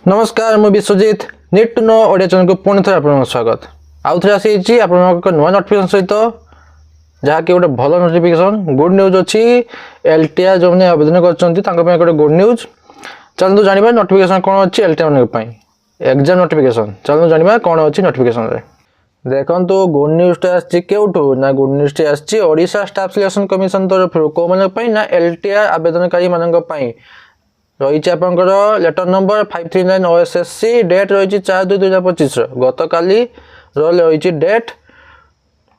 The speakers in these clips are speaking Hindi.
नमस्कार मु Biswajit need to know Odia channel को पुणी थे आपन स्वागत आउ थे आसी आप नुआ नोटिफिकेशन सहित जहाँकि गोटे भल नोटिफिकेशन गुड न्यूज अच्छी एलटीआर जो मैंने आवेदन कर गुड न्यूज। चलते जाना नोटिफिकेशन कौन अच्छी एलटीआर एग्जाम नोटिफिकेशन चलते जाना कौन अच्छी नोटिफिकेशन देखो तो गुड न्यूज़टा आसठू ना गुड न्यूज़ आसी ओडिशा स्टाफ सिलेक्शन कमिशन तरफ कौ मानी ना एलटीआर आवेदनकारी मानी रही लेटर नंबर 539 OSSC डेट रही 4/2/2025 गत काली रही डेट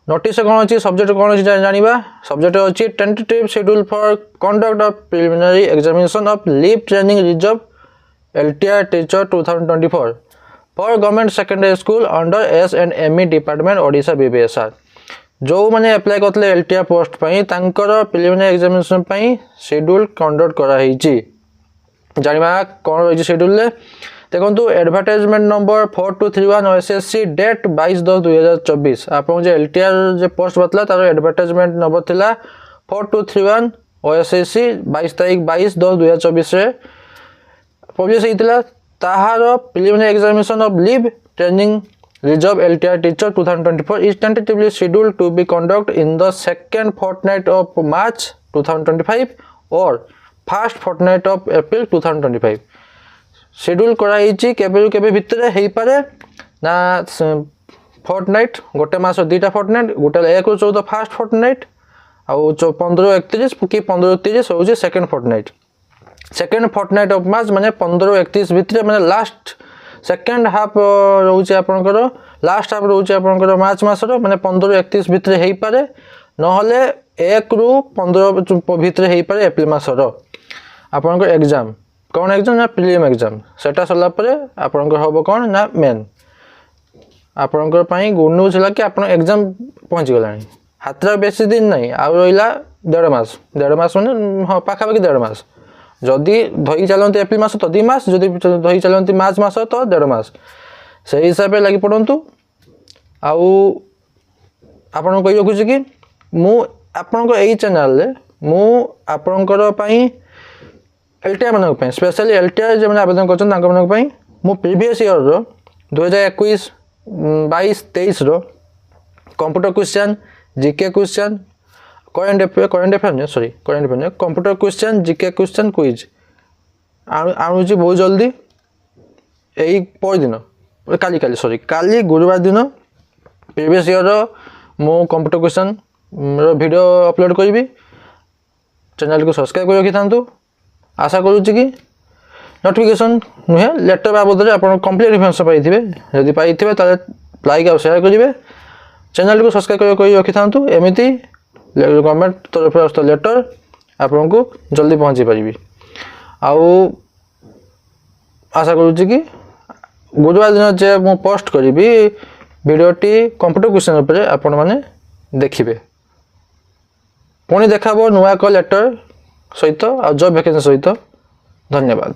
नोटिस कौन अच्छी सब्जेक्ट कौन अच्छी जाना सब्जेक्ट अच्छी tentative schedule for conduct of preliminary examination of leave training reserve LTR teacher 2024 for government secondary school under S&ME department Odisha BBSR जो मैंने अप्लाई करते LTR post preliminary examination schedule conduct कराई जाना कौन रही शेड्यूल देखो एडवर्टाइजमेंट नंबर 4231 OSSC डेट 22/10/2024 आप एलटीआर जो पोस्ट बतला तार एडवर्टाइजमेंट नंबर थिला 4231 OSSC 22 तारीख 22/10/2024 पब्लिश होता ताहार preliminary examination of leave training reserve LTR teacher 2024 is tentatively scheduled to be conduct in the second fortnight of March 2025 और first fortnight of April 2025 schedule कराई केबे भितर हो पारे ना फोर्टनाइट गोटे मास दुईटा फोर्टनाइट गोटे 1 ରୁ 14 फास्ट फोर्टनाइट आउ 15-31 कि 15-30 हूँ सेकेंड फोर्टनाइट ऑफ मार्च माने 15-31 भितर माने लास्ट सेकेंड हाफ रोचे आपनकर लास्ट हाफ रोचे आपनकर मार्च मासर माने 15-31 भितर हो पारे नहले 1 ରୁ 15 भितर हो पारे एप्रिल मासर आपनकर एग्जाम कौन एग्जाम ना प्रिलिम एग्जाम सेटा सरला परे आपनकर होबो कौन ना मेन आपनकर पई गुड न्यूज है कि आपन एग्जाम पहुंच गलानी हातरा बेसी दिन नहीं आ रहिला 1.5 मास माने हां पाखा पाखी 1.5 मास जदि धई चलंती एप्रिल मास तो 2 मास जदि धई चलंती मार्च मास तो 1.5 मास से हिसाब लगी पड़ंतु आउ आपन कहि रखुछि कि मु आपनकर एई चैनल रे मु आपनकर पई एलटीआर मानक स्पेशली एलटीआर जो मैंने आवेदन कर मु प्रीवियस ईयर रो 2021 22 23 रो computer question GK question current affair computer question GK question quiz आणुची बहुत जल्दी यही पर दिन काली गुरुवार दिन प्रीवियस ईयर रो मु कंप्यूटर क्वेश्चन रो वीडियो अपलोड करी चैनल को सब्सक्राइब कर रखि थांतु आशा करुच्ची कि नोटिफिकेशन नुहे लेटर बाबद आप कंप्लीट इनफर्मेशन पाइबे जदि पाइबे लाइक और शेयर करेंगे चैनल को सब्सक्राइब कर रखि था एमती गवर्नमेंट तरफ आस लेटर आपन को जल्दी पहुँची पारि आउ आशा करुच्ची कि गुरुवार दिन जे मु पोस्ट करी वीडियोटी कंप्यूटर क्वेश्चन उपर आपण माने देखिबे पुणी देखा नुआ एक लेटर सहित आ जॉब वैकेंसी सहित धन्यवाद।